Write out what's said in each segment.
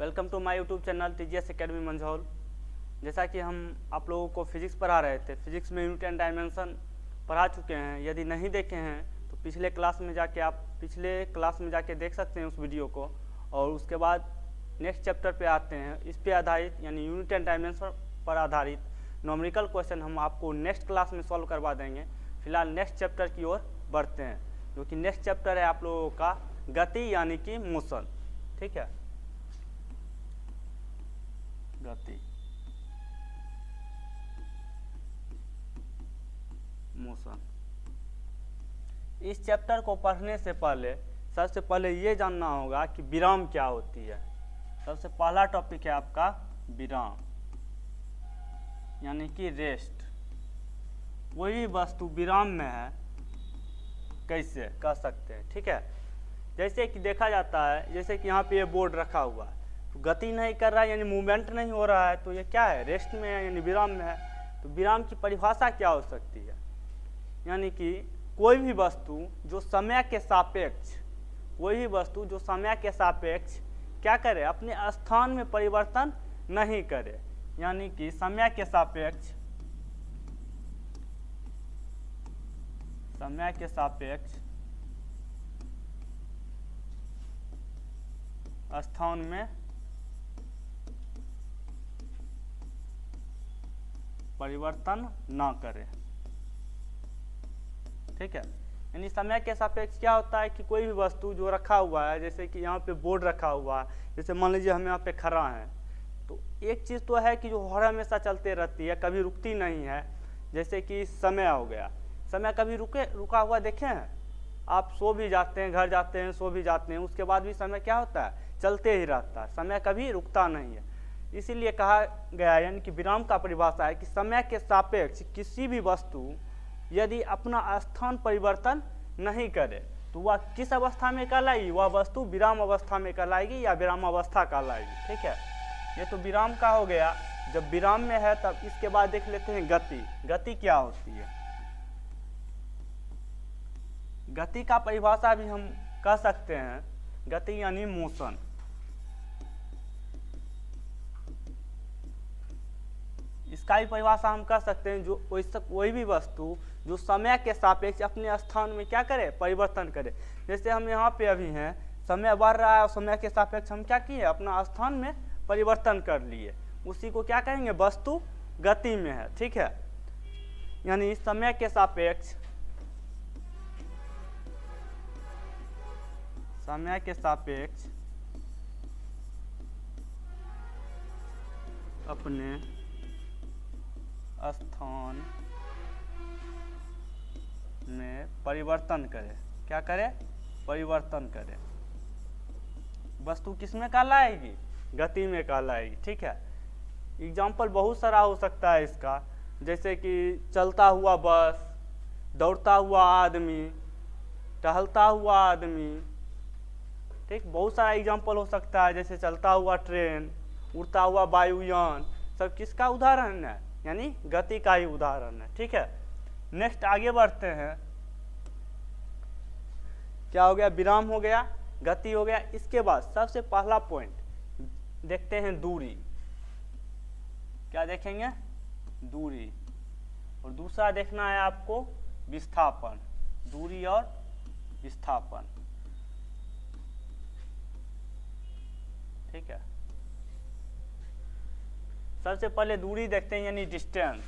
Welcome to my YouTube channel TGS academy Manjhaul. जैसा कि हम आप लोगों को फिजिक्स पढ़ा रहे थे, फिजिक्स में यूनिट एंड डायमेंशन पढ़ा चुके हैं। यदि नहीं देखे हैं तो पिछले क्लास में जाके देख सकते हैं उस वीडियो को। और उसके बाद नेक्स्ट चैप्टर पे आते हैं। इस पे आधारित यानी यूनिट एंड डायमेंशन पर आधारित न्यूमेरिकल क्वेश्चन हम आपको नेक्स्ट क्लास में सॉल्व करवा देंगे। फिलहाल नेक्स्ट चैप्टर की ओर बढ़ते हैं, जो कि नेक्स्ट चैप्टर है आप लोगों का गति यानी कि मोशन। ठीक है, गति मोशन। इस चैप्टर को पढ़ने से पहले सबसे पहले ये जानना होगा कि विराम क्या होती है। सबसे पहला टॉपिक है आपका विराम यानी कि रेस्ट। कोई भी वस्तु विराम में है कैसे कह सकते हैं। ठीक है, जैसे कि देखा जाता है, जैसे कि यहाँ पे ये बोर्ड रखा हुआ है तो गति नहीं कर रहा है यानी मूवमेंट नहीं हो रहा है, तो ये क्या है, रेस्ट में है यानी विराम में है। तो विराम की परिभाषा क्या हो सकती है, यानी कि कोई भी वस्तु जो समय के सापेक्ष क्या करे, अपने स्थान में परिवर्तन नहीं करे। यानी कि समय के सापेक्ष स्थान में परिवर्तन ना करे। ठीक है, यानी समय के सापेक्ष क्या होता है कि कोई भी वस्तु जो रखा हुआ है, जैसे कि यहाँ पे बोर्ड रखा हुआ है, जैसे मान लीजिए हम यहाँ पे खड़ा हैं, तो एक चीज़ तो है कि जो हर हमेशा चलते रहती है, कभी रुकती नहीं है। जैसे कि समय हो गया, समय कभी रुका हुआ देखे हैं आप? सो भी जाते हैं, घर जाते हैं, सो भी जाते हैं, उसके बाद भी समय क्या होता है, चलते ही रहता है, समय कभी रुकता नहीं है। इसीलिए कहा गया, यानी कि विराम का परिभाषा है कि समय के सापेक्ष किसी भी वस्तु यदि अपना स्थान परिवर्तन नहीं करे तो वह किस अवस्था में कहलाएगी, वह वस्तु विराम अवस्था में कहलाएगी या विराम अवस्था कहलाएगी। ठीक है, ये तो विराम का हो गया। जब विराम में है तब इसके बाद देख लेते हैं गति। गति क्या होती है? गति का परिभाषा भी हम कह सकते हैं, गति यानी मोशन। इसका भी परिभाषा हम कह सकते हैं, जो कोई भी वस्तु जो समय के सापेक्ष अपने स्थान में क्या करे, परिवर्तन करे। जैसे हम यहाँ पे अभी हैं, समय बढ़ रहा है और समय के सापेक्ष हम क्या किए, अपना स्थान में परिवर्तन कर लिए, उसी को क्या कहेंगे, वस्तु गति में है। ठीक है, यानी समय के सापेक्ष अपने स्थान में परिवर्तन करे। क्या करे, परिवर्तन करे। वस्तु किस में कहलाएगी, गति में कहलाएगी। ठीक है, एग्जाम्पल बहुत सारा हो सकता है इसका, जैसे कि चलता हुआ बस, दौड़ता हुआ आदमी, टहलता हुआ आदमी। ठीक, बहुत सारा एग्जाम्पल हो सकता है, जैसे चलता हुआ ट्रेन, उड़ता हुआ वायुयान, सब किसका उदाहरण है, यानी गति का ही उदाहरण है। ठीक है, नेक्स्ट आगे बढ़ते हैं। क्या हो गया, विराम हो गया, गति हो गया। इसके बाद सबसे पहला पॉइंट देखते हैं दूरी। क्या देखेंगे, दूरी। और दूसरा देखना है आपको विस्थापन, दूरी और विस्थापन। ठीक है, सबसे पहले दूरी देखते हैं, यानी डिस्टेंस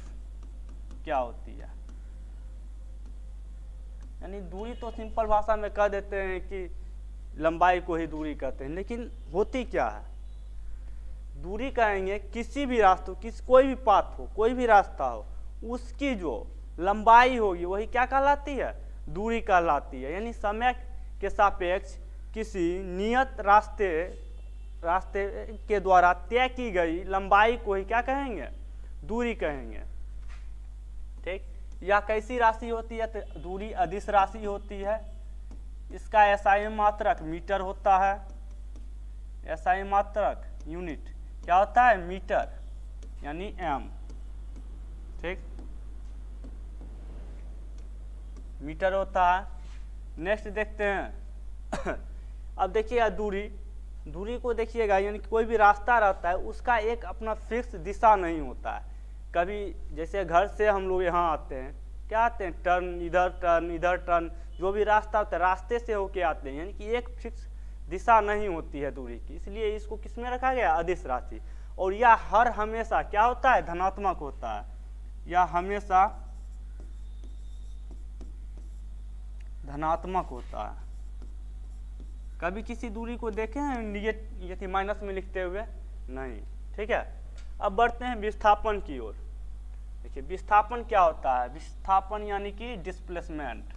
क्या होती है। यानी दूरी तो सिंपल भाषा में कह देते हैं कि लंबाई को ही दूरी कहते हैं, लेकिन होती क्या है, दूरी कहेंगे किसी भी रास्ते, कोई भी पाथ हो, कोई भी रास्ता हो, उसकी जो लंबाई होगी वही क्या कहलाती है, दूरी कहलाती है। यानी समय के सापेक्ष किसी नियत रास्ते के द्वारा तय की गई लंबाई को ही क्या कहेंगे, दूरी कहेंगे। ठीक, यह कैसी राशि होती है, तो दूरी अदिश राशि होती है। इसका SI मात्रक मीटर होता है। SI मात्रक यूनिट क्या होता है, मीटर यानी m। ठीक, मीटर होता है। नेक्स्ट देखते हैं अब देखिए दूरी दूरी को देखिएगा, यानी कि कोई भी रास्ता रहता है उसका एक अपना फिक्स दिशा नहीं होता है। कभी जैसे घर से हम लोग यहाँ आते हैं, क्या आते हैं, टर्न इधर टर्न, जो भी रास्ता होता है रास्ते से होके आते हैं, यानी कि एक फिक्स दिशा नहीं होती है दूरी की। इसलिए इसको किस में रखा गया, अदिश राशि। और यह हर हमेशा क्या होता है, धनात्मक होता है। यह हमेशा धनात्मक होता है। कभी किसी दूरी को देखे हैं ये माइनस में लिखते हुए, नहीं। ठीक है, अब बढ़ते हैं विस्थापन की ओर। देखिए विस्थापन क्या होता है, विस्थापन यानी कि डिस्प्लेसमेंट।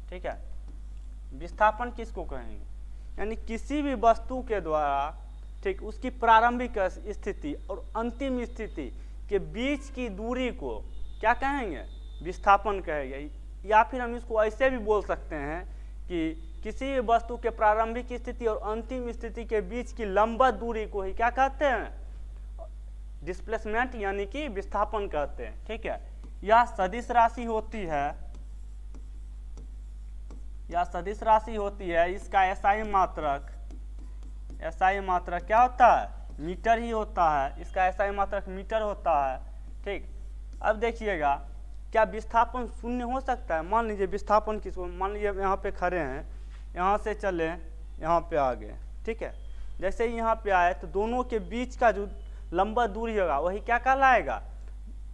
ठीक है, विस्थापन किसको कहेंगे, यानी किसी भी वस्तु के द्वारा, ठीक, उसकी प्रारंभिक स्थिति और अंतिम स्थिति के बीच की दूरी को क्या कहेंगे, विस्थापन कहेंगे। या फिर हम इसको ऐसे भी बोल सकते हैं कि किसी भी वस्तु के प्रारंभिक स्थिति और अंतिम स्थिति के बीच की लंबवत दूरी को ही क्या कहते हैं, डिस्प्लेसमेंट यानी कि विस्थापन कहते हैं। ठीक है, यह सदिश राशि होती है, यह सदिश राशि होती है। इसका एसआई मात्रक, एसआई मात्रक क्या होता है, मीटर ही होता है। इसका एसआई मात्रक मीटर होता है। ठीक, अब देखिएगा क्या विस्थापन शून्य हो सकता है। मान लीजिए विस्थापन किसको, मान लीजिए यहाँ पे खड़े हैं, यहाँ से चले यहाँ पे आ गए। ठीक है, जैसे ही यहाँ पे आए तो दोनों के बीच का जो लंबा दूरी होगा वही क्या कहलाएगा,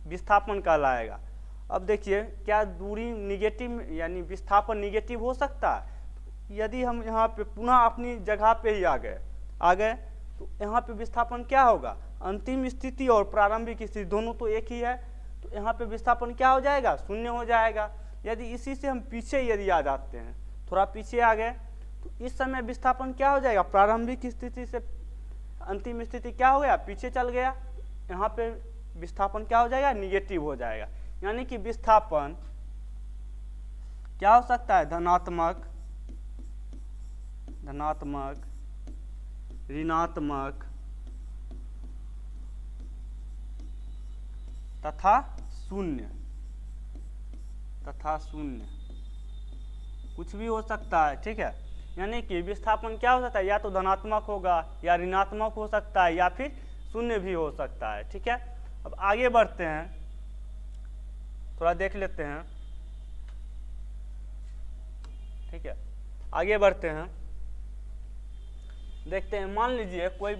विस्थापन कहलाएगा। अब देखिए क्या दूरी निगेटिव यानी विस्थापन निगेटिव हो सकता है। यदि हम यहाँ पे पुनः अपनी जगह पे ही आ गए तो यहाँ पे विस्थापन क्या होगा, अंतिम स्थिति और प्रारंभिक स्थिति दोनों तो एक ही है, तो यहाँ पे विस्थापन क्या हो जाएगा, शून्य हो जाएगा। यदि इसी से हम पीछे यदि आ जाते हैं, थोड़ा पीछे आ गए, तो इस समय विस्थापन क्या हो जाएगा, प्रारंभिक स्थिति से अंतिम स्थिति क्या हो गया, पीछे चल गया। यहाँ पे विस्थापन क्या हो जाएगा, निगेटिव हो जाएगा। यानी कि विस्थापन क्या हो सकता है, धनात्मक, ऋणात्मक तथा शून्य, कुछ भी हो सकता है। ठीक है, यानी कि विस्थापन क्या हो सकता है, या तो धनात्मक होगा या ऋणात्मक हो सकता है या फिर शून्य भी हो सकता है। ठीक है, अब आगे बढ़ते हैं, थोड़ा देख लेते हैं। ठीक है, आगे बढ़ते हैं, देखते हैं। मान लीजिए कोई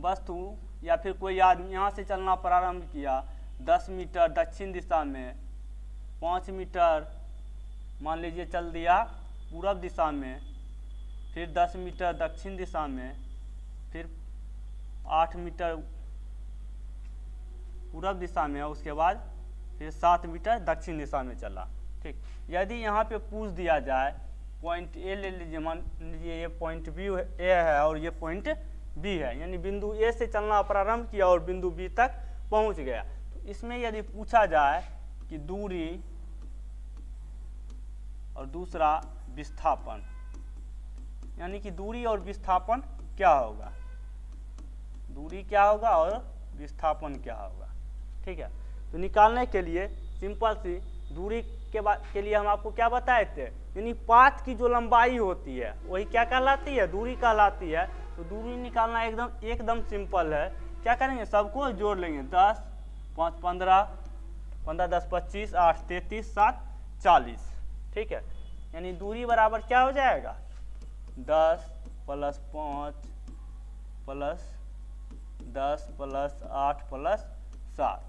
वस्तु या फिर कोई आदमी यहाँ से चलना प्रारंभ किया 10 मीटर दक्षिण दिशा में, 5 मीटर मान लीजिए चल दिया पूरब दिशा में, फिर 10 मीटर दक्षिण दिशा में, फिर 8 मीटर पूरब दिशा में, उसके बाद फिर 7 मीटर दक्षिण दिशा में चला। ठीक, यदि यहाँ पे पूछ दिया जाए, पॉइंट ए ले लीजिए, मान लीजिए ये पॉइंट बी ए है और ये पॉइंट बी है, यानी बिंदु ए से चलना प्रारंभ किया और बिंदु बी तक पहुंच गया। तो इसमें यदि पूछा जाए कि दूरी और दूसरा विस्थापन, यानी कि दूरी और विस्थापन क्या होगा, दूरी क्या होगा और विस्थापन क्या होगा। ठीक है, तो निकालने के लिए सिंपल सी दूरी के लिए हम आपको क्या बताए थे, यानी पाथ की जो लंबाई होती है वही क्या कहलाती है, दूरी कहलाती है। तो दूरी निकालना एकदम सिंपल है। क्या करेंगे, सबको जोड़ लेंगे, 10 5 15 15 10 25 8 33 7 40। ठीक है, यानी दूरी बराबर क्या हो जाएगा, 10 + 5 + 10 + 8 + 7,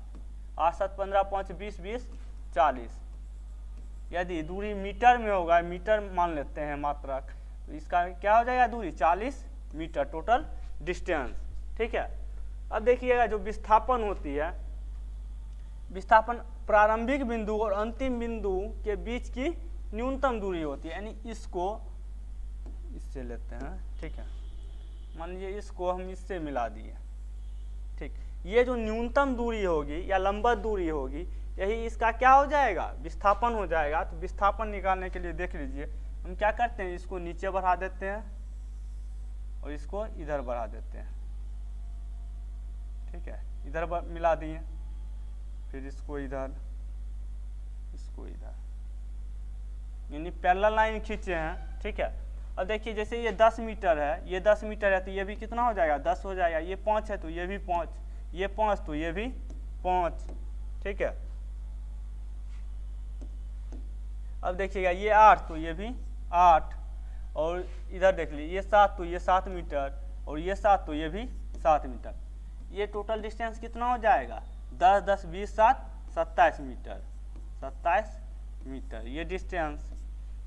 8 7 15 5 20 20 40। यदि दूरी मीटर में होगा, मीटर मान लेते हैं मात्रक, तो इसका क्या हो जाएगा, दूरी 40 मीटर टोटल डिस्टेंस। ठीक है, अब देखिएगा जो विस्थापन होती है, विस्थापन प्रारंभिक बिंदु और अंतिम बिंदु के बीच की न्यूनतम दूरी होती है, यानी इसको इससे लेते हैं। ठीक है, मान लीजिए इसको हम इससे मिला दिए। ठीक, ये जो न्यूनतम दूरी होगी या लंबवत दूरी होगी, यही इसका क्या हो जाएगा, विस्थापन हो जाएगा। तो विस्थापन निकालने के लिए देख लीजिए, हम क्या करते हैं, इसको नीचे बढ़ा देते हैं और इसको इधर बढ़ा देते हैं। ठीक है, इधर मिला दिए, फिर इसको इधर, इसको इधर। यानी पैरेलल लाइन खींचे हैं, ठीक है। अब देखिए जैसे ये 10 मीटर है, ये 10 मीटर है तो ये भी कितना हो जाएगा, 10 हो जाएगा। ये 5 है तो ये भी 5, ये 5 तो ये भी 5, ठीक है। अब देखिएगा ये 8 तो ये भी 8, और इधर देख लीजिए ये 7 तो ये 7 मीटर, और ये 7 तो ये भी 7 मीटर। ये टोटल डिस्टेंस कितना हो जाएगा, 10 10 20 7 27 मीटर, 27 मीटर ये डिस्टेंस,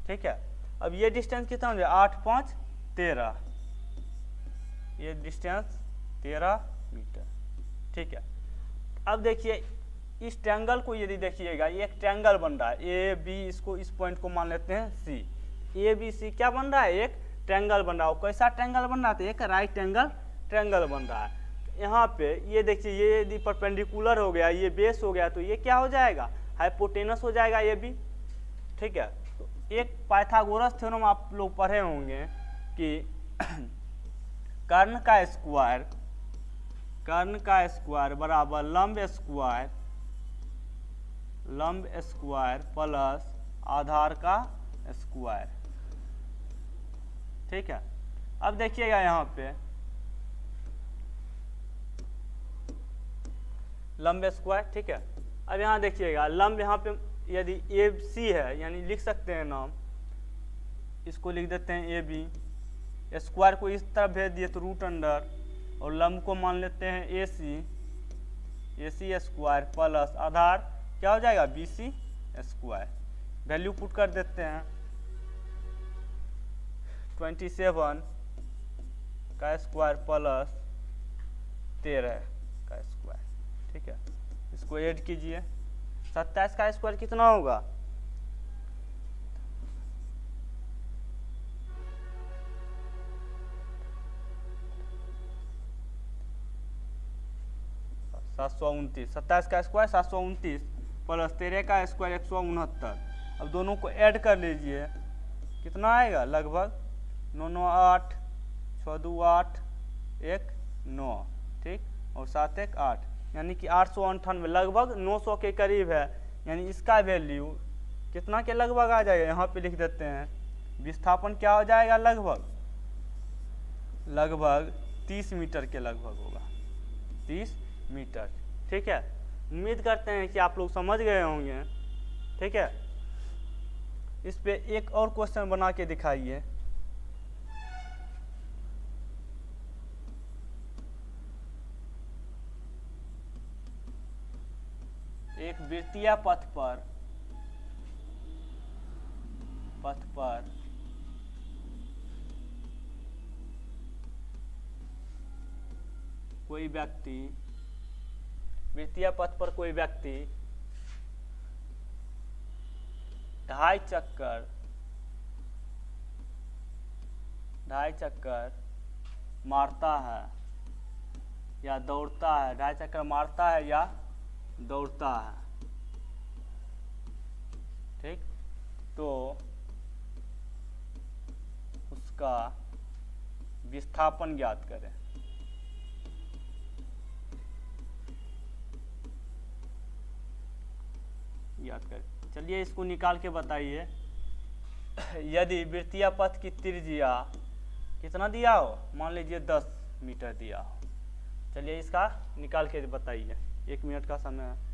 ठीक है। अब ये डिस्टेंस कितना हो जाएगा, 8 5 13, ये डिस्टेंस 13 मीटर, ठीक है। अब देखिए इस ट्रायंगल को यदि देखिएगा, ये एक ट्रायंगल बन रहा है ए बी, इसको इस पॉइंट को मान लेते हैं सी, ए बी सी क्या बन रहा है, एक ट्रायंगल बन रहा है। कैसा ट्रायंगल बन रहा है, एक राइट एंगल ट्रायंगल बन रहा है। यहाँ पे ये देखिए ये यदि परपेंडिकुलर हो गया, ये बेस हो गया, तो ये क्या हो जाएगा, हाइपोटेनस हो जाएगा ये भी, ठीक है। तो एक पाइथागोरस थ्योरम आप लोग पढ़े होंगे कि कर्ण का स्क्वायर बराबर लंब स्क्वायर प्लस आधार का स्क्वायर, ठीक है। अब देखिएगा यहाँ पे लंब स्क्वायर, ठीक है। अब यहाँ देखिएगा लंब, यहाँ पे यदि ए सी है, यानी लिख सकते हैं नाम, इसको लिख देते हैं ए बी, स्क्वायर को इस तरफ भेज दिए तो रूट अंडर, और लंब को मान लेते हैं ए सी स्क्वायर प्लस आधार क्या हो जाएगा, B C square. Value put कर देते हैं, 27 का स्क्वायर प्लस 13 का स्क्वायर, ठीक है। इसको ऐड कीजिए, 27 का स्क्वायर कितना होगा, 729, 27 का स्क्वायर 729 प्लस 13 का स्क्वायर 169। अब दोनों को ऐड कर लीजिए, कितना आएगा, लगभग 9 9 8 6 2 8 1 9, ठीक, और 7 1 8, यानी कि 898, लगभग 900 के करीब है। यानी इसका वैल्यू कितना के लगभग आ जाएगा, यहाँ पे लिख देते हैं, विस्थापन क्या हो जाएगा, लगभग 30 मीटर के लगभग होगा, 30 मीटर, ठीक है। उम्मीद करते हैं कि आप लोग समझ गए होंगे, ठीक है। इस पे एक और क्वेश्चन बना के दिखाइए। एक वृत्तीय पथ पर कोई व्यक्ति, वृत्तीय पथ पर कोई व्यक्ति 2.5 चक्कर मारता है या दौड़ता है, 2.5 चक्कर मारता है या दौड़ता है, ठीक। तो उसका विस्थापन ज्ञात करें। चलिए इसको निकाल के बताइए। यदि वृत्तीय पथ की त्रिज्या कितना दिया हो, मान लीजिए 10 मीटर दिया हो, चलिए इसका निकाल के बताइए, 1 मिनट का समय है।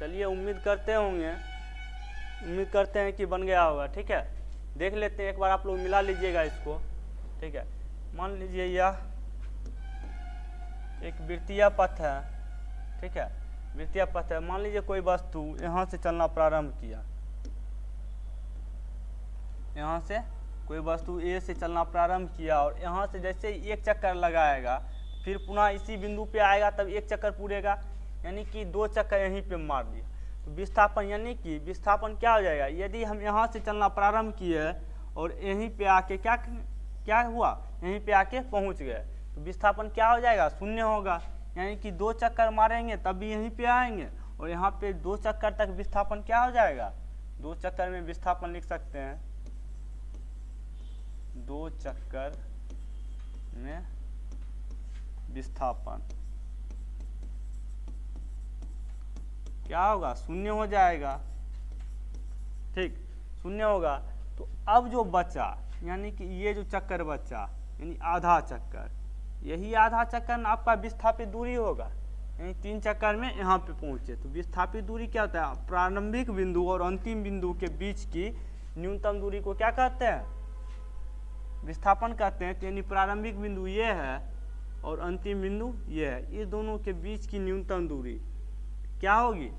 चलिए उम्मीद करते हैं कि बन गया होगा, ठीक है। देख लेते हैं, एक बार आप लोग मिला लीजिएगा इसको, ठीक है। मान लीजिए यह एक वृत्तीय पथ है, ठीक है, वृत्तीय पथ है। मान लीजिए कोई वस्तु यहाँ से चलना प्रारंभ किया, यहाँ से कोई वस्तु ए से चलना प्रारंभ किया, और यहाँ से जैसे ही 1 चक्कर लगाएगा, फिर पुनः इसी बिंदु पे आएगा, तब 1 चक्कर पूरेगा। यानी कि 2 चक्कर यहीं पे मार दिया। तो विस्थापन यानी कि विस्थापन क्या हो जाएगा, यदि हम यहाँ से चलना प्रारंभ किए और यहीं पे आके क्या हुआ, यहीं पे आके पहुँच गए, तो विस्थापन क्या हो जाएगा, 0 होगा। यानी कि 2 चक्कर मारेंगे तब भी यहीं पे आएंगे, और यहाँ पे 2 चक्कर तक विस्थापन क्या हो जाएगा, 2 चक्कर में विस्थापन लिख सकते हैं, 2 चक्कर में विस्थापन क्या होगा, 0 हो जाएगा। ठीक, 0 होगा। तो अब जो बचा, यानी कि ये जो चक्कर बचा, यानी आधा चक्कर, यही आधा चक्कर आपका विस्थापित दूरी होगा। यानी 3 चक्कर में यहाँ पे पहुँचे, तो विस्थापित दूरी क्या होता है, प्रारंभिक बिंदु और अंतिम बिंदु के बीच की न्यूनतम दूरी को क्या कहते हैं, विस्थापन कहते हैं। यानी प्रारंभिक बिंदु ये है और अंतिम बिंदु ये है, इस दोनों के बीच की न्यूनतम दूरी क्या होगी,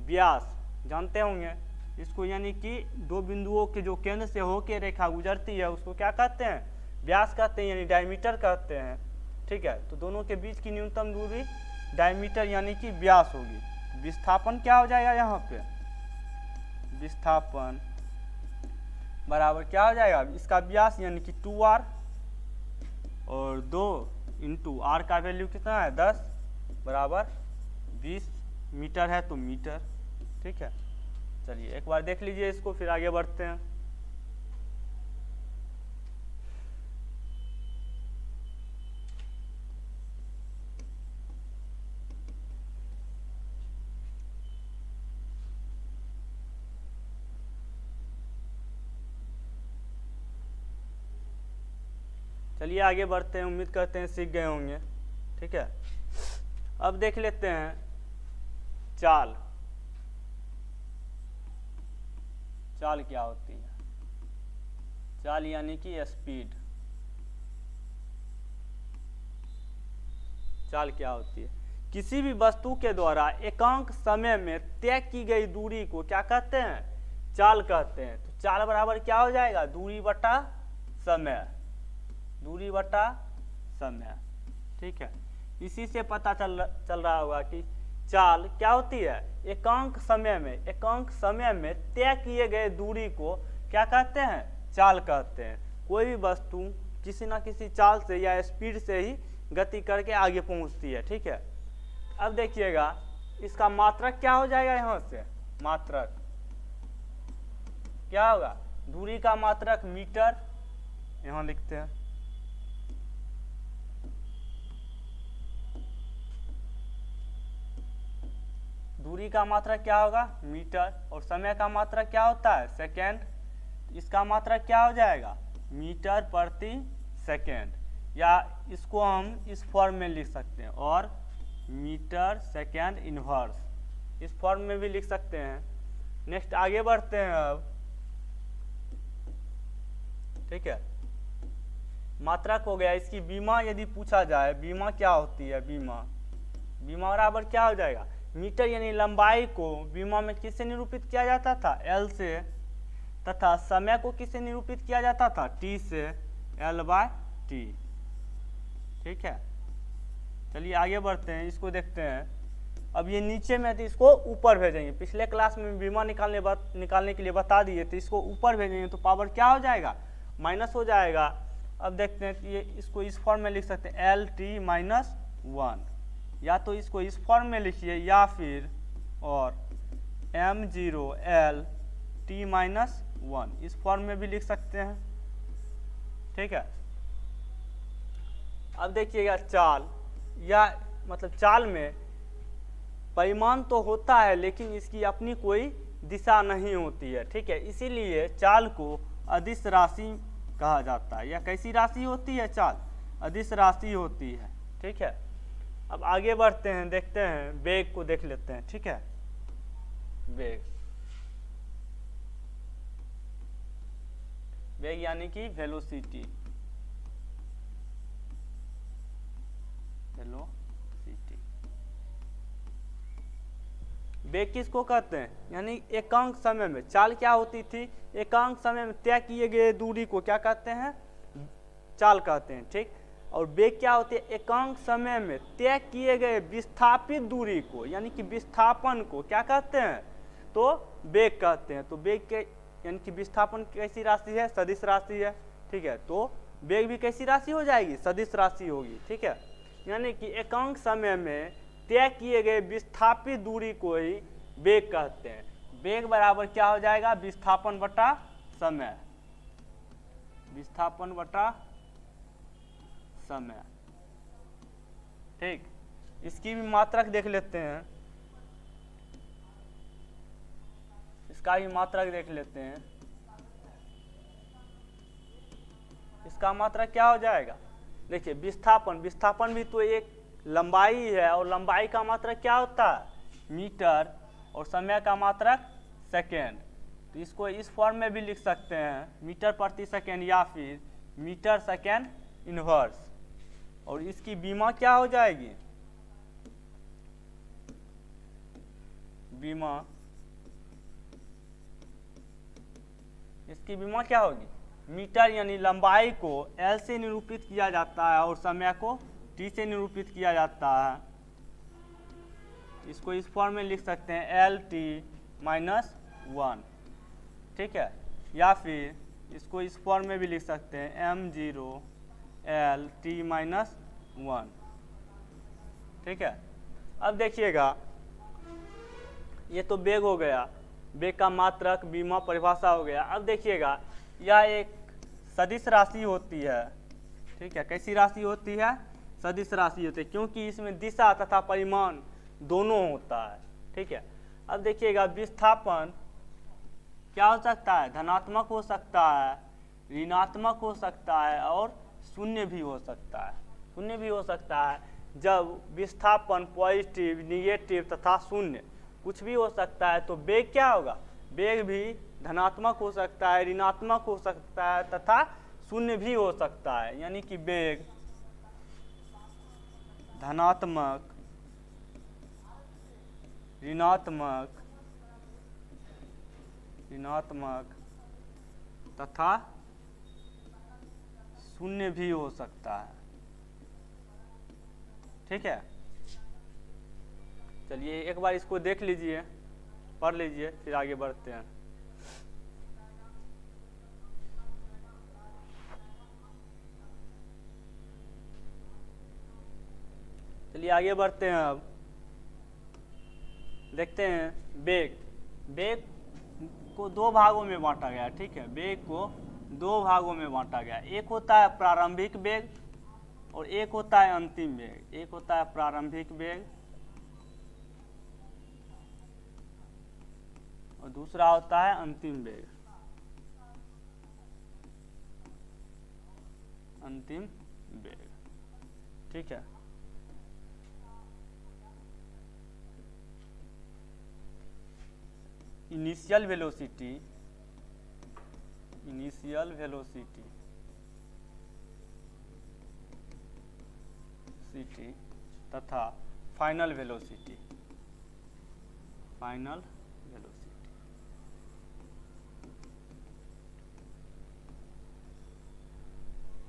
व्यास, जानते होंगे इसको। यानी कि 2 बिंदुओं के जो केंद्र से होके रेखा गुजरती है उसको क्या कहते हैं, व्यास कहते हैं, यानी डायमीटर कहते हैं। ठीक है, तो दोनों के बीच की न्यूनतम दूरी डायमीटर यानी कि व्यास होगी। विस्थापन क्या हो जाएगा, यहाँ पे विस्थापन बराबर क्या हो जाएगा, इसका व्यास यानी कि 2r, और 2 इंटू आर का वैल्यू कितना है 10 बराबर 20 मीटर है, तो मीटर। ठीक है, चलिए एक बार देख लीजिए इसको, फिर आगे बढ़ते हैं। चलिए आगे बढ़ते हैं, उम्मीद करते हैं सीख गए होंगे। ठीक है, अब देख लेते हैं चाल। चाल क्या होती है, चाल यानी कि स्पीड। चाल क्या होती है, किसी भी वस्तु के द्वारा एकांक समय में तय की गई दूरी को क्या कहते हैं, चाल कहते हैं। तो चाल बराबर क्या हो जाएगा, दूरी बटा समय, दूरी बटा समय। ठीक है, इसी से पता चल रहा होगा कि चाल क्या होती है, एकांक समय में तय किए गए दूरी को क्या कहते हैं, चाल कहते हैं। कोई भी वस्तु किसी ना किसी चाल से या स्पीड से ही गति करके आगे पहुंचती है। ठीक है, अब देखिएगा इसका मात्रक क्या हो जाएगा, यहाँ से मात्रक क्या होगा, दूरी का मात्रक मीटर, यहाँ लिखते हैं। दूरी का मात्रक क्या होगा, मीटर, और समय का मात्रक क्या होता है, सेकेंड। इसका मात्रक क्या हो जाएगा, मीटर प्रति सेकेंड, या इसको हम इस फॉर्म में लिख सकते हैं, और मीटर सेकेंड इनवर्स, इस फॉर्म में भी लिख सकते हैं। नेक्स्ट आगे बढ़ते हैं अब। ठीक है, मात्रक हो गया। इसकी बीमा यदि पूछा जाए, बीमा क्या होती है, बीमा बराबर क्या हो जाएगा, मीटर, यानी लंबाई को बीमा में किससे निरूपित किया जाता था, एल से, तथा समय को किससे निरूपित किया जाता था, टी से, L/T। ठीक है, चलिए आगे बढ़ते हैं, इसको देखते हैं। अब ये नीचे में तो इसको ऊपर भेजेंगे, पिछले क्लास में बीमा निकालने के लिए बता दिए थे, इसको ऊपर भेजेंगे तो पावर क्या हो जाएगा, माइनस हो जाएगा। अब देखते हैं ये इसको इस फॉर्म में लिख सकते हैं, LT-1, या तो इसको इस फॉर्म में लिखिए, या फिर और M0LT-1 इस फॉर्म में भी लिख सकते हैं। ठीक है, अब देखिएगा चाल, या मतलब चाल में परिमाण तो होता है लेकिन इसकी अपनी कोई दिशा नहीं होती है। ठीक है, इसीलिए चाल को अदिश राशि कहा जाता है। या कैसी राशि होती है, चाल अदिश राशि होती है। ठीक है, अब आगे बढ़ते हैं, देखते हैं वेग को देख लेते हैं। ठीक है, वेग यानी कि वेलोसिटी, वेग किसको कहते हैं, यानी एकांक समय में, चाल क्या होती थी, एकांक समय में तय किए गए दूरी को क्या कहते हैं, चाल कहते हैं। ठीक, और वेग क्या होती है, एकांक समय में तय किए गए विस्थापित दूरी को यानी कि विस्थापन को क्या कहते हैं, तो वेग कहते हैं। तो वेग के यानी कि विस्थापन कैसी राशि है, सदिश राशि है, ठीक है। तो वेग भी कैसी राशि हो जाएगी, सदिश राशि होगी, ठीक है। यानी कि एकांक समय में तय किए गए विस्थापित दूरी को ही वेग कहते हैं। वेग बराबर क्या हो जाएगा, विस्थापन बटा समय, विस्थापन बटा समय, ठीक। इसकी भी मात्रक देख लेते हैं, इसका भी मात्रक देख लेते हैं। इसका मात्रक क्या हो जाएगा, देखिए विस्थापन, विस्थापन भी तो एक लंबाई है और लंबाई का मात्रक क्या होता है, मीटर, और समय का मात्रक सेकेंड। तो इसको इस फॉर्म में भी लिख सकते हैं, मीटर प्रति सेकेंड या फिर मीटर सेकेंड इनवर्स। और इसकी बीमा क्या हो जाएगी, बीमा, इसकी बीमा क्या होगी, मीटर यानी लंबाई को L से निरूपित किया जाता है और समय को T से निरूपित किया जाता है। इसको इस फॉर्म में लिख सकते हैं LT-1, ठीक है। या फिर इसको इस फॉर्म में भी लिख सकते हैं M0 LT-1, ठीक है। अब देखिएगा, ये तो वेग हो गया, वेग का मात्रक, बीमा, परिभाषा हो गया। अब देखिएगा, यह एक सदिश राशि होती है, ठीक है। कैसी राशि होती है, सदिश राशि होती है, क्योंकि इसमें दिशा तथा परिमाण दोनों होता है, ठीक है। अब देखिएगा, विस्थापन क्या हो सकता है, धनात्मक हो सकता है, ऋणात्मक हो सकता है और शून्य भी हो सकता है, शून्य भी हो सकता है। जब विस्थापन पॉजिटिव, निगेटिव तथा शून्य कुछ भी हो सकता है, तो वेग क्या होगा, वेग भी धनात्मक हो सकता है, ऋणात्मक हो सकता है तथा शून्य भी हो सकता है। यानी कि वेग धनात्मक, ऋणात्मक तथा शून्य भी हो सकता है, ठीक है। चलिए एक बार इसको देख लीजिए, पढ़ लीजिए, फिर आगे बढ़ते हैं। चलिए आगे बढ़ते हैं। अब देखते हैं वेग, वेग को दो भागों में बांटा गया, ठीक है। वेग को दो भागों में बांटा गया, एक होता है प्रारंभिक वेग और एक होता है अंतिम वेग। एक होता है प्रारंभिक वेग और दूसरा होता है अंतिम वेग, अंतिम वेग, ठीक है। इनिशियल वेलोसिटी, इनिशियल वेलोसिटी तथा फाइनल वेलोसिटी, फाइनल वेलोसिटी।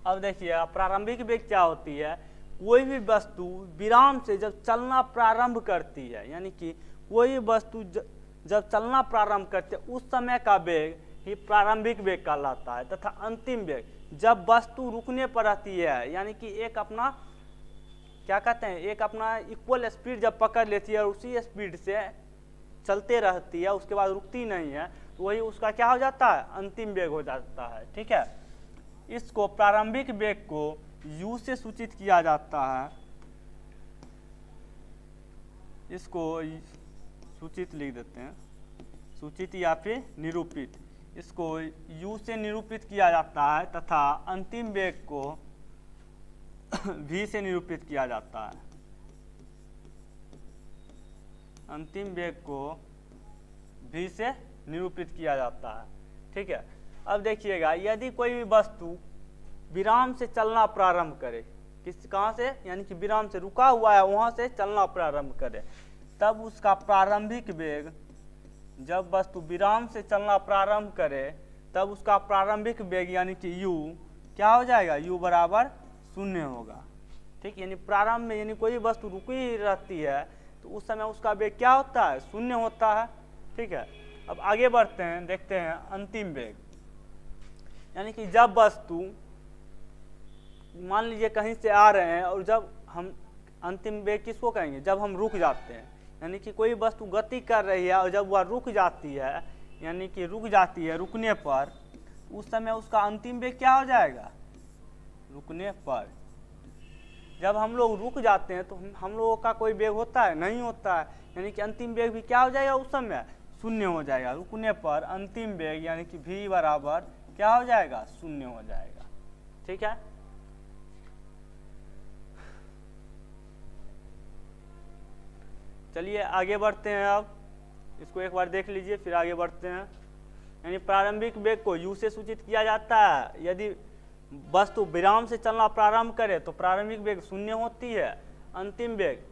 अब देखिए, प्रारंभिक वेग क्या होती है, कोई भी वस्तु विराम से जब चलना प्रारंभ करती है, यानी कि कोई भी वस्तु जब चलना प्रारंभ करते उस समय का वेग ही प्रारंभिक वेग कहलाता है। तथा अंतिम वेग जब वस्तु रुकने पर रहती है, यानी कि एक अपना क्या कहते हैं, एक अपना इक्वल स्पीड जब पकड़ लेती है और उसी स्पीड से चलते रहती है, उसके बाद रुकती नहीं है, तो वही उसका क्या हो जाता है, अंतिम वेग हो जाता है, ठीक है। इसको प्रारंभिक वेग को u से सूचित किया जाता है, इसको सूचित लिख देते हैं, सूचित या फिर निरूपित। इसको u से निरूपित किया जाता है तथा अंतिम वेग को v से निरूपित किया जाता है, अंतिम वेग को v से निरूपित किया जाता है, ठीक है। अब देखिएगा, यदि कोई भी वस्तु विराम से चलना प्रारंभ करे, कहाँ से, यानी कि विराम से रुका हुआ है वहां से चलना प्रारंभ करे, तब उसका प्रारंभिक वेग, जब वस्तु विराम से चलना प्रारंभ करे तब उसका प्रारंभिक वेग यानी कि u क्या हो जाएगा, u बराबर शून्य होगा। ठीक, यानी प्रारंभ में यानी कोई वस्तु रुकी ही रहती है तो उस समय उसका वेग क्या होता है, शून्य होता है। ठीक है, अब आगे बढ़ते हैं, देखते हैं अंतिम वेग। यानी कि जब वस्तु मान लीजिए कहीं से आ रहे हैं और जब हम अंतिम वेग किसको कहेंगे, जब हम रुक जाते हैं। यानी कि कोई वस्तु गति कर रही है और जब वह रुक जाती है, यानी कि रुक जाती है, रुकने पर उस समय उसका अंतिम वेग क्या हो जाएगा, रुकने पर। जब हम लोग रुक जाते हैं तो हम लोगों का कोई वेग होता है, नहीं होता है। यानी कि अंतिम वेग भी क्या हो जाएगा उस समय, शून्य हो जाएगा। रुकने पर अंतिम वेग यानी कि v बराबर क्या हो जाएगा, शून्य हो जाएगा। ठीक है, चलिए आगे बढ़ते हैं। अब इसको एक बार देख लीजिए फिर आगे बढ़ते हैं। यानी प्रारंभिक वेग को u से सूचित किया जाता है। यदि वस्तु विराम से चलना प्रारंभ करे तो प्रारंभिक वेग शून्य होती है। अंतिम वेग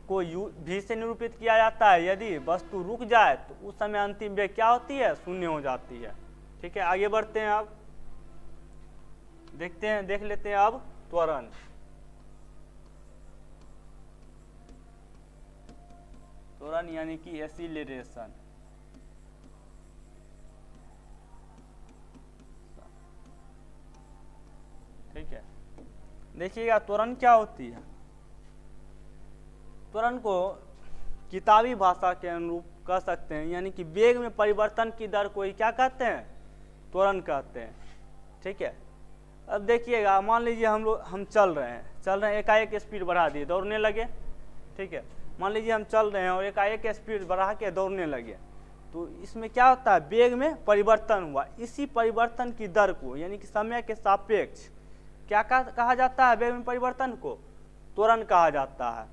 को v से निरूपित किया जाता है। यदि वस्तु रुक जाए तो उस समय अंतिम वेग क्या होती है, शून्य हो जाती है। ठीक है, आगे बढ़ते हैं। अब देखते हैं, देख लेते हैं अब त्वरण। त्वरण यानी कि एक्सीलरेशन। ठीक है, देखिएगा त्वरण क्या होती है। त्वरण को किताबी भाषा के अनुरूप कह सकते हैं, यानी कि वेग में परिवर्तन की दर को ही क्या कहते हैं, त्वरण कहते हैं। ठीक है, अब देखिएगा मान लीजिए हम चल रहे हैं, एकाएक स्पीड बढ़ा दिए, दौड़ने लगे। ठीक है, मान लीजिए हम चल रहे हैं और एकाएक स्पीड बढ़ा के दौड़ने लगे, तो इसमें क्या होता है, वेग में परिवर्तन हुआ। इसी परिवर्तन की दर को यानी कि समय के सापेक्ष क्या कहा जाता है, वेग में परिवर्तन को त्वरण कहा जाता है।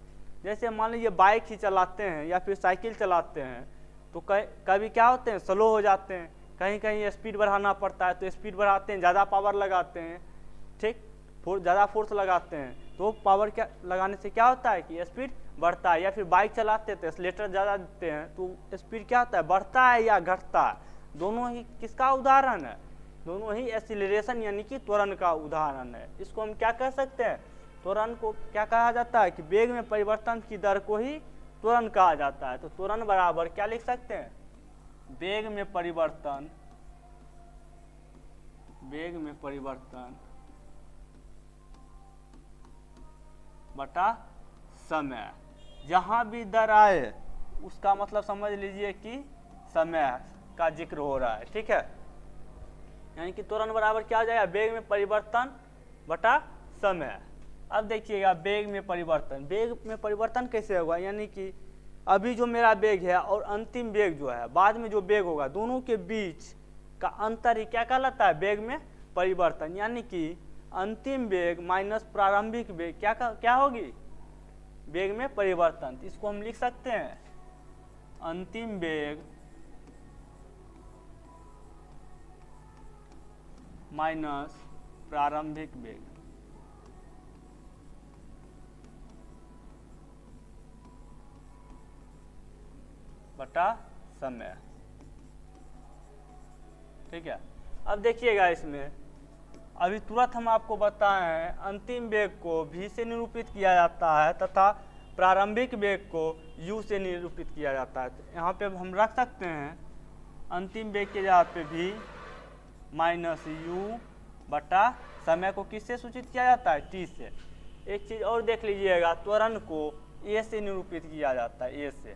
जैसे मान लीजिए बाइक ही चलाते हैं या फिर साइकिल चलाते हैं तो कभी क्या होते हैं, स्लो हो जाते हैं, कहीं कहीं स्पीड बढ़ाना पड़ता है तो स्पीड बढ़ाते हैं, ज़्यादा पावर लगाते हैं। ठीक, ज़्यादा फोर्स लगाते हैं तो पावर क्या लगाने से क्या होता है कि स्पीड बढ़ता है। या फिर बाइक चलाते हैं तो एक्सीलरेटर ज़्यादा देते हैं तो स्पीड क्या होता है, बढ़ता है या घटता है। दोनों ही किसका उदाहरण है, दोनों ही एक्सीलरेशन यानी कि त्वरण का उदाहरण है। इसको हम क्या कह सकते हैं, त्वरण को क्या कहा जाता है कि वेग में परिवर्तन की दर को ही त्वरण कहा जाता है। तो त्वरण बराबर क्या लिख सकते हैं, वेग में परिवर्तन बटा समय। जहां भी दर आए उसका मतलब समझ लीजिए कि समय का जिक्र हो रहा है। ठीक है, यानी कि त्वरण बराबर क्या हो जाएगा, वेग में परिवर्तन बटा समय। अब देखिएगा वेग में परिवर्तन कैसे होगा, यानी कि अभी जो मेरा वेग है और अंतिम वेग जो है, बाद में जो वेग होगा, दोनों के बीच का अंतर ही क्या कहलाता है, वेग में परिवर्तन। यानी कि अंतिम वेग माइनस प्रारंभिक वेग क्या होगी, वेग में परिवर्तन। इसको हम लिख सकते हैं अंतिम वेग माइनस प्रारंभिक वेग बटा समय। ठीक है, अब देखिएगा इसमें अभी तुरंत हम आपको बताए हैं अंतिम वेग को v से निरूपित किया जाता है तथा प्रारंभिक वेग को u से निरूपित किया जाता है। तो यहाँ पे हम रख सकते हैं अंतिम वेग के जगह पे v माइनस u बटा समय को किससे सूचित किया जाता है, t से। एक चीज़ और देख लीजिएगा, त्वरण को a से निरूपित किया जाता है, a से।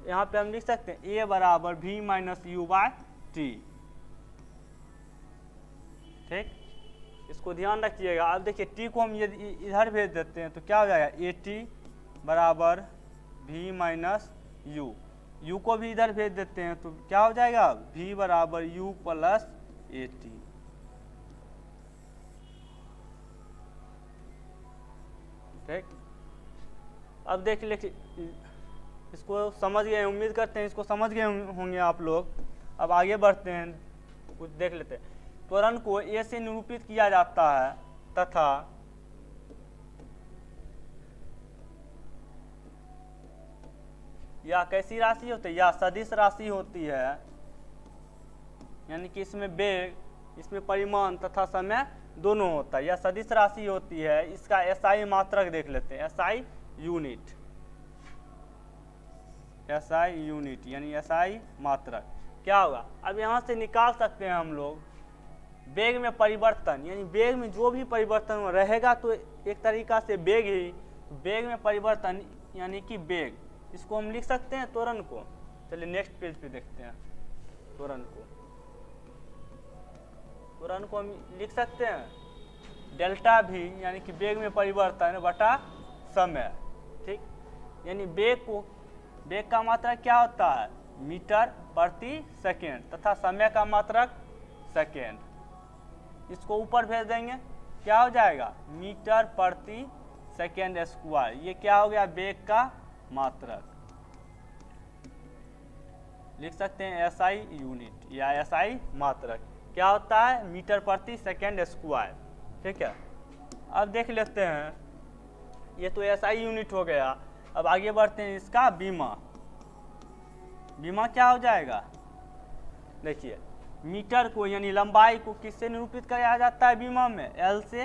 यहाँ पे हम लिख सकते हैं a बराबर v minus u by t. ठीक, इसको ध्यान रखिएगा। अब देखिए t को हम यदि इधर भेज देते हैं तो क्या हो जाएगा, ए टी बराबर v माइनस u को भी इधर भेज देते हैं तो क्या हो जाएगा, v बराबर u प्लस ए टी। ठीक, अब देख लीजिए, इसको समझ गए, उम्मीद करते हैं इसको समझ गए होंगे आप लोग। अब आगे बढ़ते हैं, कुछ देख लेते हैं। त्वरण को a से निरूपित किया जाता है तथा यह कैसी राशि होती है, यह सदिश राशि होती है। यानी कि इसमें वेग, इसमें परिमाण तथा समय दोनों होता है, यह सदिश राशि होती है। इसका एसआई मात्रक देख लेते हैं, एसआई यूनिट, एसआई यूनिट यानी एसआई मात्रक क्या होगा। अब यहाँ से निकाल सकते हैं हम लोग वेग में परिवर्तन, यानी वेग में जो भी परिवर्तन रहेगा तो एक तरीका से वेग ही, वेग में परिवर्तन यानी कि वेग, इसको हम लिख सकते हैं त्वरण को। चलिए नेक्स्ट पेज पे देखते हैं त्वरण को। त्वरण को हम लिख सकते हैं डेल्टा भी यानी कि वेग में परिवर्तन बटा समय, ठीक। यानी वेग का मात्रक क्या होता है, मीटर प्रति सेकेंड, तथा समय का मात्रक सेकेंड। इसको ऊपर भेज देंगे, क्या हो जाएगा, मीटर प्रति सेकेंड स्क्वायर। ये क्या हो गया, वेग का मात्रक। लिख सकते हैं एसआई यूनिट या एसआई मात्रक क्या होता है, मीटर प्रति सेकेंड स्क्वायर, ठीक है। अब देख लेते हैं, ये तो एसआई यूनिट हो गया। अब आगे बढ़ते हैं, इसका बीमा। बीमा क्या हो जाएगा, देखिए मीटर को यानी लंबाई को किससे निरूपित किया जाता है बीमा में, एल से,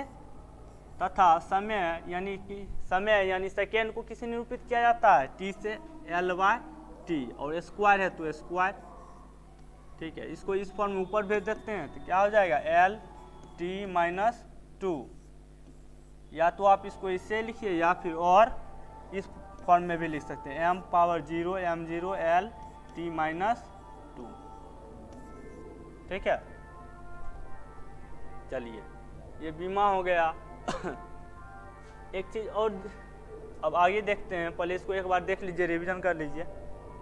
तथा समय यानी सेकेंड को किससे निरूपित किया जाता है, टी से, एल बाय टी, और स्क्वायर है तो स्क्वायर, ठीक है। इसको इस फॉर्म में ऊपर भेज देते हैं तो क्या हो जाएगा, एल टी माइनस टू, या तो आप इसको इससे लिखिए या फिर और इस फॉर्म में भी लिख सकते हैं, M power 0 m0 L T minus two, ठीक है। चलिए ये बीमा हो गया। एक चीज और अब आगे देखते हैं, पहले इसको एक बार देख लीजिए, रिवीजन कर लीजिए,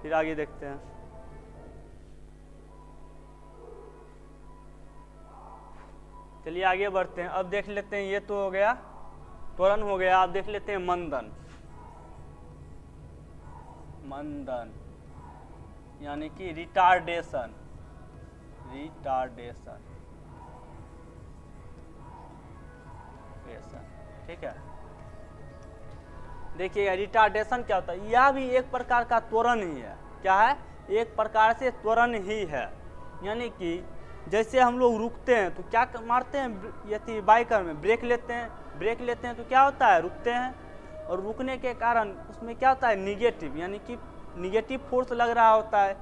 फिर आगे देखते हैं। चलिए आगे बढ़ते हैं, अब देख लेते हैं, ये तो हो गया त्वरण हो गया। अब देख लेते हैं मंदन। मंदन यानी कि रिटार्डेशन, ठीक है। देखिए रिटार्डेशन क्या होता है, यह भी एक प्रकार का त्वरण ही है। क्या है, एक प्रकार से त्वरण ही है। यानी कि जैसे हम लोग रुकते हैं तो क्या मारते हैं, यदि बाइकर में ब्रेक लेते हैं तो क्या होता है, रुकते हैं, और रुकने के कारण उसमें क्या होता है, निगेटिव यानी कि निगेटिव फोर्स लग रहा होता है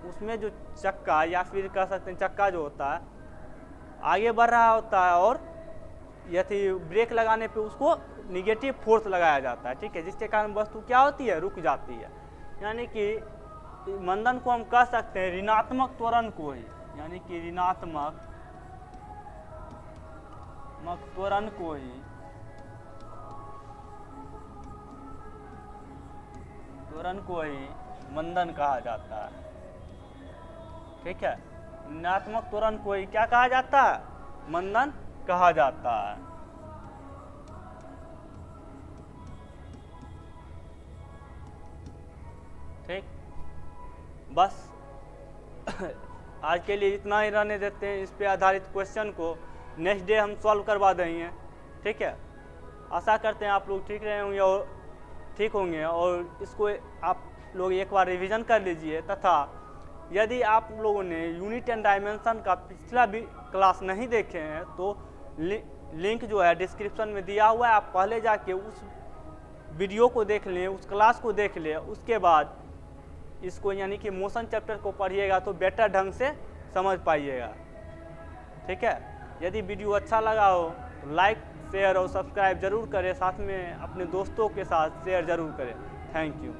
उसमें, जो चक्का या फिर कह सकते हैं चक्का जो होता है आगे बढ़ रहा होता है, और यदि ब्रेक लगाने पे उसको निगेटिव फोर्स लगाया जाता है, ठीक है, जिसके कारण वस्तु क्या होती है, रुक जाती है। यानी कि मंदन को हम कह सकते हैं ऋणात्मक त्वरण को ही, यानी कि ऋणात्मक त्वरण को ही मंदन कहा जाता है, ठीक है। ऋणात्मक त्वरण को ही क्या कहा जाता है, मंदन कहा जाता है। ठीक, बस आज के लिए इतना ही रहने देते हैं। इस पे आधारित क्वेश्चन को नेक्स्ट डे हम सॉल्व करवा देंगे, ठीक है। आशा करते हैं आप लोग ठीक होंगे और इसको आप लोग एक बार रिवीजन कर लीजिए। तथा यदि आप लोगों ने यूनिट एंड डायमेंशन का पिछला भी क्लास नहीं देखे हैं तो लिंक जो है डिस्क्रिप्शन में दिया हुआ है, आप पहले जाके उस वीडियो को देख लें, उस क्लास को देख लें, उसके बाद इसको यानी कि मोशन चैप्टर को पढ़िएगा तो बेटर ढंग से समझ पाइएगा, ठीक है। यदि वीडियो अच्छा लगा हो तो लाइक, शेयर और सब्सक्राइब जरूर करें, साथ में अपने दोस्तों के साथ शेयर जरूर करें। Thank you.